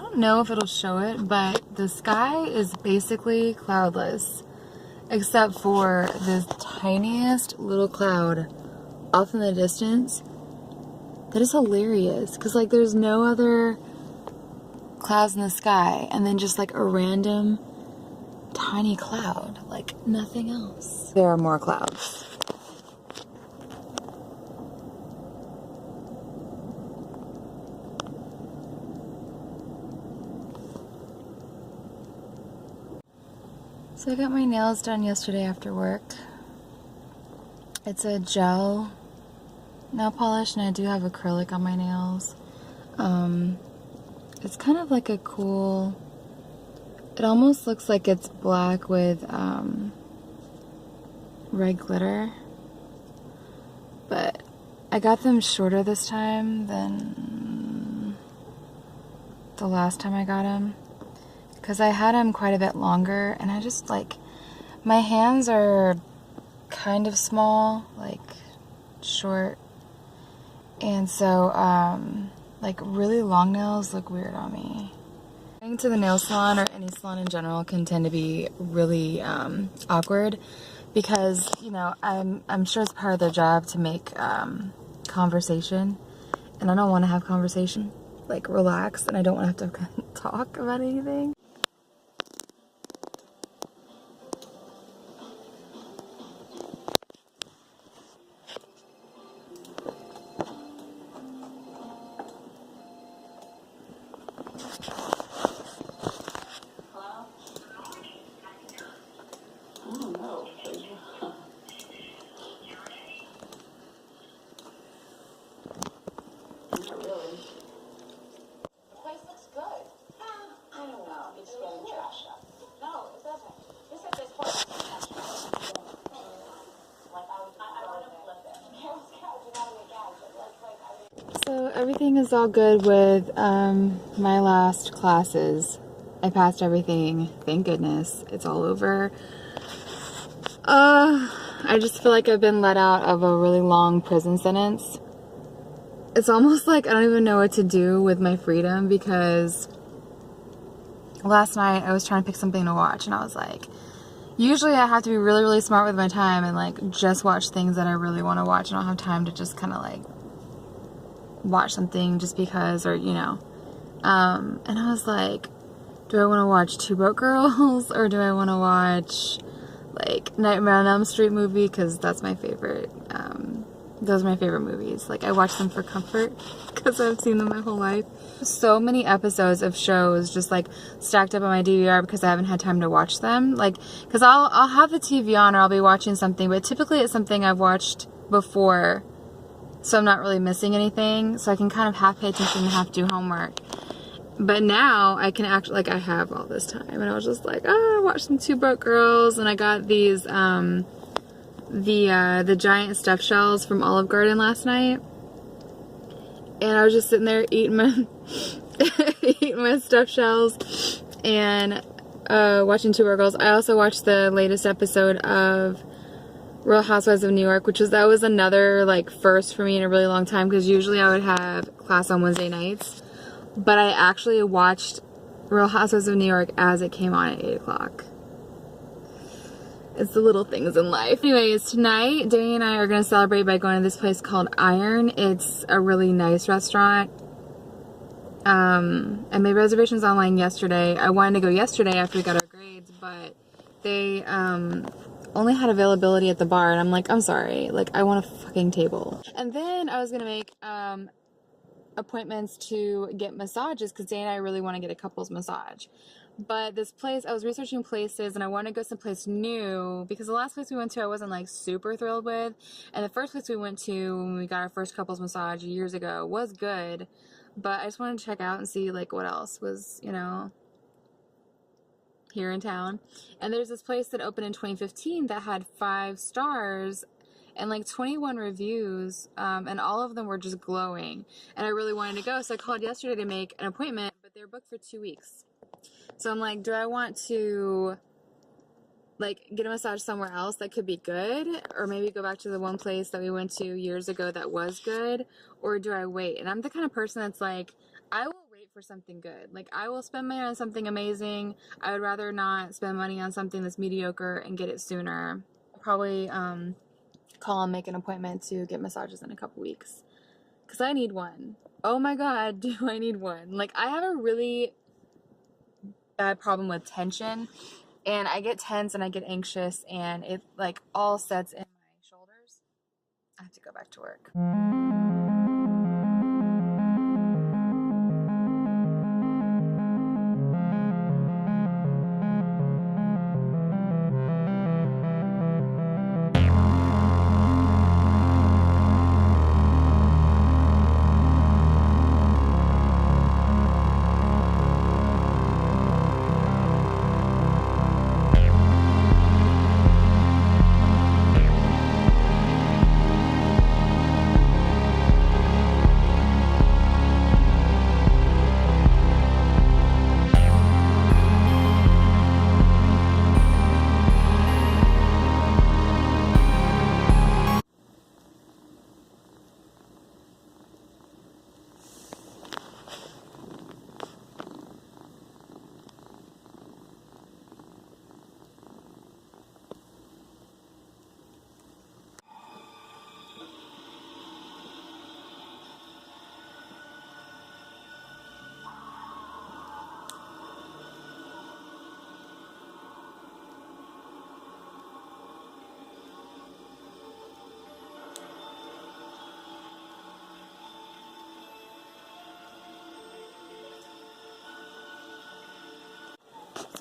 don't know if it'll show it, but the sky is basically cloudless, except for this tiniest little cloud off in the distance. That is hilarious, because like there's no other clouds in the sky, and then just like a random tiny cloud, like nothing else. There are more clouds. So I got my nails done yesterday after work. It's a gel nail polish, and I do have acrylic on my nails. It's kind of like a cool, it almost looks like it's black with red glitter, but I got them shorter this time than the last time I got them, because I had them quite a bit longer, and I just like, my hands are kind of small, like short, and so like really long nails look weird on me. Going to the nail salon, or any salon in general, can tend to be really awkward, because you know, I'm sure it's part of their job to make conversation, and I don't want to have conversation, like relax, and I don't want to have to talk about anything. So everything is all good with my last classes. I passed everything, thank goodness. It's all over. I just feel like I've been let out of a really long prison sentence. It's almost like I don't even know what to do with my freedom, because last night I was trying to pick something to watch, and I was like, usually I have to be really, really smart with my time and like just watch things that I really want to watch. I don't have time to just kind of like watch something just because, or you know. And I was like, do I want to watch Two Broke Girls, or do I want to watch like Nightmare on Elm Street movie, because that's my favorite. Those are my favorite movies. Like, I watch them for comfort because I've seen them my whole life. So many episodes of shows just like stacked up on my DVR because I haven't had time to watch them. Like, because I'll have the TV on, or I'll be watching something, but typically it's something I've watched before, so I'm not really missing anything. So I can kind of half pay attention and half do homework. But now I can act like I have all this time, and I was just like, oh, I watched some Two Broke Girls, and I got these the giant stuffed shells from Olive Garden last night, and I was just sitting there eating my eating my stuffed shells and watching Two Broke Girls. I also watched the latest episode of Real Housewives of New York, that was another like first for me in a really long time, because usually I would have class on Wednesday nights, but I actually watched Real Housewives of New York as it came on at 8 o'clock. It's the little things in life. Anyways, tonight, Danny and I are going to celebrate by going to this place called Iron. It's a really nice restaurant. I made reservations online yesterday. I wanted to go yesterday after we got our grades, but they only had availability at the bar, and I'm like, I'm sorry. Like, I want a fucking table. And then I was going to make appointments to get massages, because Danny and I really want to get a couples massage. But this place, I was researching places, and I want to go someplace new, because the last place we went to I wasn't like super thrilled with, and the first place we went to when we got our first couples massage years ago was good, but I just wanted to check out and see like what else was, you know, here in town. And there's this place that opened in 2015 that had 5 stars and like 21 reviews, and all of them were just glowing, and I really wanted to go, so I called yesterday to make an appointment, but they were booked for 2 weeks. So I'm like, do I want to like get a massage somewhere else that could be good, or maybe go back to the one place that we went to years ago that was good, or do I wait? And I'm the kind of person that's like, I will wait for something good. Like, I will spend money on something amazing. I would rather not spend money on something that's mediocre and get it sooner. I'll probably call and make an appointment to get massages in a couple weeks. Because I need one. Oh my god, do I need one. Like, I have a really bad problem with tension. And I get tense and I get anxious and it like all sets in my shoulders. I have to go back to work.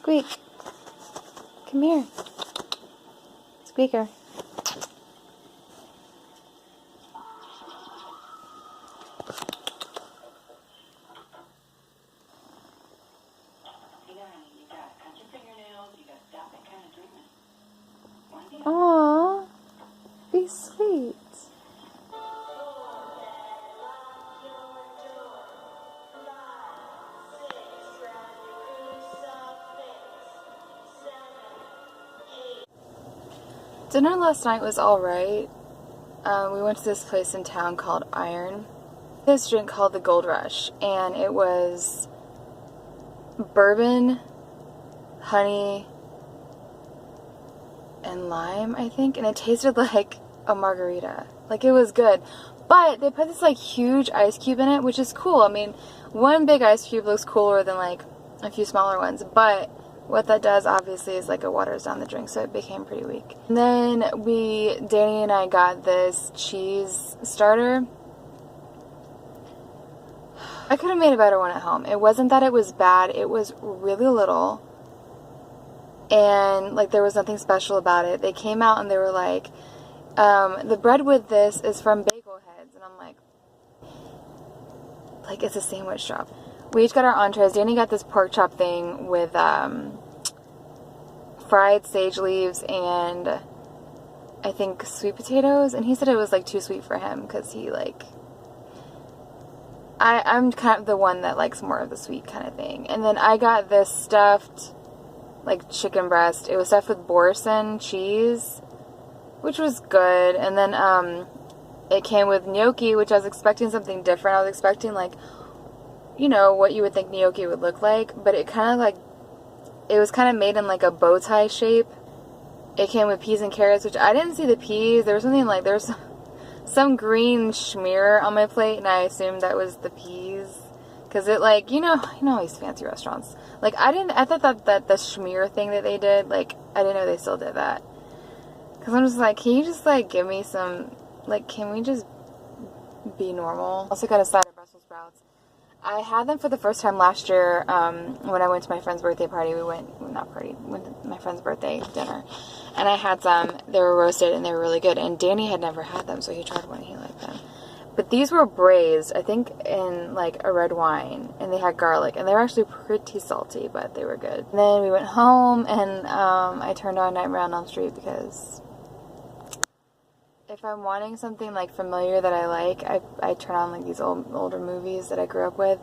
Squeak. Come here. Squeaker. Aww. Be sweet. Dinner last night was alright. We went to this place in town called Iron. This drink called the Gold Rush, and it was bourbon, honey, and lime, I think, and it tasted like a margarita. Like, it was good. But they put this like huge ice cube in it, which is cool. I mean, one big ice cube looks cooler than like a few smaller ones, but what that does obviously is like it waters down the drink, so it became pretty weak. And then Danny and I got this cheese starter. I could have made a better one at home. It wasn't that it was bad, it was really little. And like there was nothing special about it. They came out and they were like, the bread with this is from Bagel Heads, and I'm like it's a sandwich shop. We each got our entrees. Danny got this pork chop thing with fried sage leaves and I think sweet potatoes, and he said it was like too sweet for him because he like I'm kind of the one that likes more of the sweet kind of thing. And then I got this stuffed like chicken breast. It was stuffed with Boursin cheese, which was good. And then it came with gnocchi, which I was expecting something different. I was expecting like, you know, what you would think gnocchi would look like, but it kind of like, it was kind of made in like a bow tie shape. It came with peas and carrots, which I didn't see the peas. There was something like, there's some green schmear on my plate, and I assumed that was the peas. Because it like, you know these fancy restaurants. Like, I thought that the schmear thing that they did, like, I didn't know they still did that. Because I'm just like, can you just like give me some, like, can we just be normal? Also got a side of Brussels sprouts. I had them for the first time last year when I went to my friend's birthday party. We went to my friend's birthday dinner. And I had some. They were roasted and they were really good. And Danny had never had them, so he tried one and he liked them. But these were braised, I think, in like a red wine. And they had garlic. And they were actually pretty salty, but they were good. And then we went home and I turned on Nightmare on Elm Street because if I'm wanting something like familiar that I like, I turn on like these older movies that I grew up with,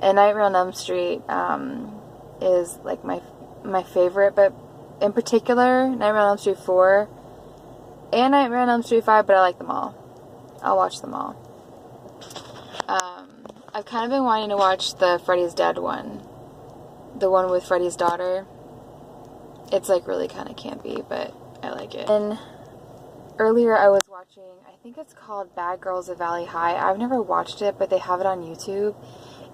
and Nightmare on Elm Street is like my favorite. But in particular, Nightmare on Elm Street 4 and Nightmare on Elm Street 5. But I like them all. I'll watch them all. I've kind of been wanting to watch the Freddy's Dead one. The one with Freddy's daughter. It's like really kind of campy, but I like it. And earlier I was watching, I think it's called Bad Girls of Valley High. I've never watched it, but they have it on YouTube.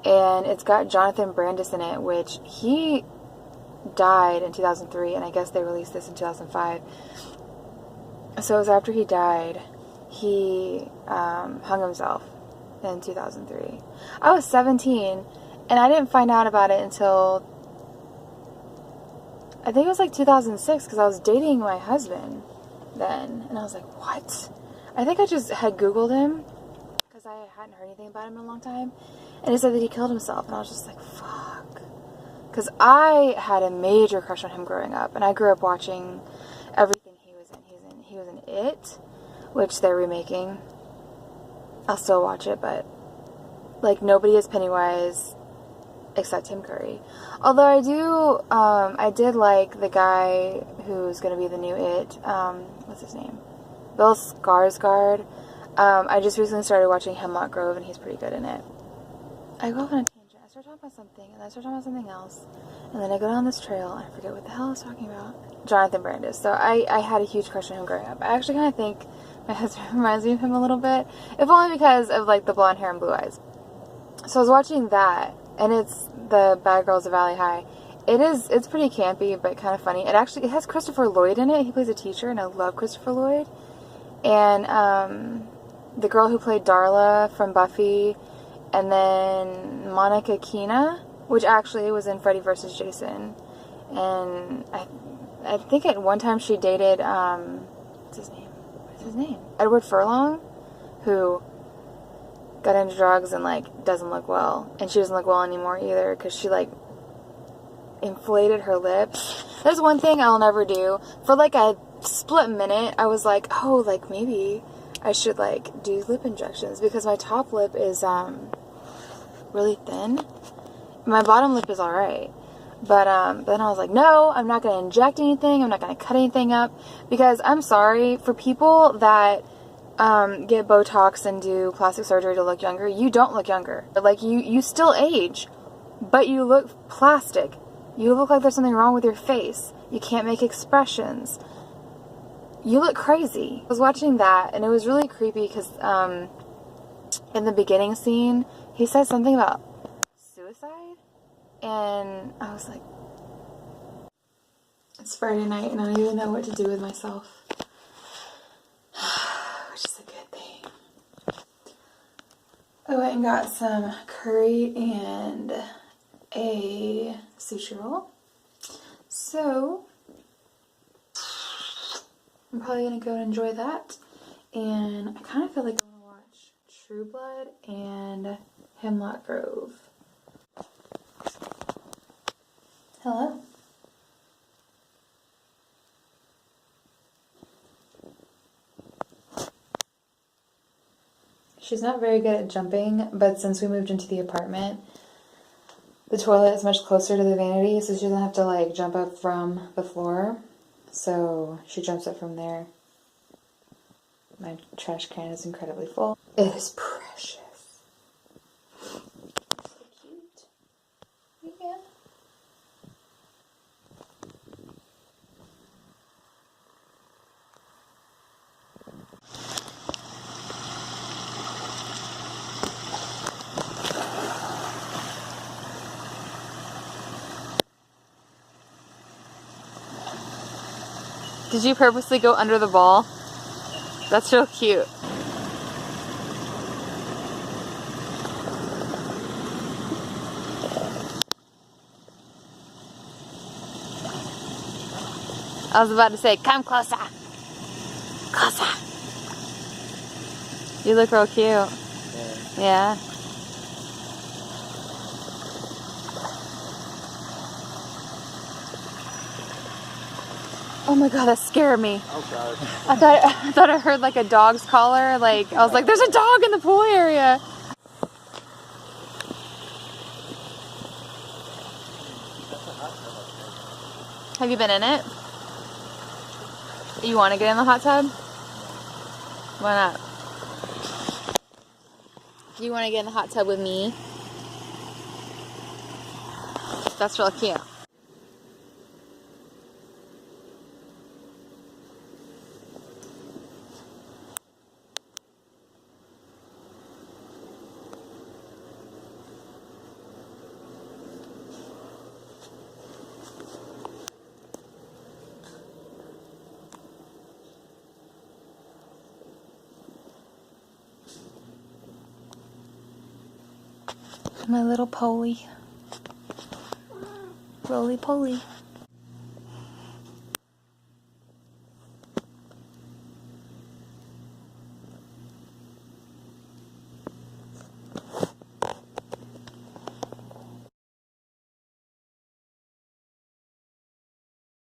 And it's got Jonathan Brandis in it, which he died in 2003, and I guess they released this in 2005. So it was after he died, he hung himself in 2003. I was 17, and I didn't find out about it until, I think it was like 2006, because I was dating my husband then, and I was like, what? I think I just had Googled him, because I hadn't heard anything about him in a long time, and it said that he killed himself, and I was just like, fuck. Because I had a major crush on him growing up, and I grew up watching everything he was in. He was in It, which they're remaking. I'll still watch it, but like nobody is Pennywise except Tim Curry. Although I did like the guy who's going to be the new It. What's his name? Bill Skarsgård. I just recently started watching Hemlock Grove, and he's pretty good in it. I go off on a tangent. I start talking about something, and then I start talking about something else, and then I go down this trail, and I forget what the hell I was talking about. Jonathan Brandis. So I had a huge crush on him growing up. I actually kind of think my husband reminds me of him a little bit, if only because of like the blonde hair and blue eyes. So I was watching that, and it's the Bad Girls of Valley High. It's pretty campy, but kind of funny. It has Christopher Lloyd in it. He plays a teacher, and I love Christopher Lloyd. And the girl who played Darla from Buffy, and then Monica Keena, which actually was in Freddy vs. Jason. And I think at one time she dated, what's his name? Edward Furlong, who got into drugs and, like, doesn't look well. And she doesn't look well anymore either, because she, like, inflated her lips. There's one thing I'll never do. For, like, a split minute, I was like, oh, like, maybe I should, like, do lip injections, because my top lip is, really thin. My bottom lip is alright. But then I was like, no, I'm not going to inject anything. I'm not going to cut anything up. Because I'm sorry, for people that get Botox and do plastic surgery to look younger, you don't look younger. Like, you still age, but you look plastic. You look like there's something wrong with your face. You can't make expressions. You look crazy. I was watching that, and it was really creepy because in the beginning scene, he says something about suicide. And I was like, it's Friday night and I don't even know what to do with myself. Which is a good thing. I went and got some curry and a sushi roll. So, I'm probably going to go and enjoy that. And I kind of feel like I want to watch True Blood and Hemlock Grove. Hello. She's not very good at jumping, but since we moved into the apartment, the toilet is much closer to the vanity, so she doesn't have to like jump up from the floor. So she jumps up from there. My trash can is incredibly full. It is precious. So cute. Yeah. Did you purposely go under the ball? That's so cute. I was about to say, come closer. Closer. You look real cute. Yeah. Oh my god, that scared me. Oh god. I thought I heard like a dog's collar. Like, I was like, there's a dog in the pool area. Have you been in it? You want to get in the hot tub? Why not? Do you want to get in the hot tub with me? That's real cute. My little Polly. Roly poly.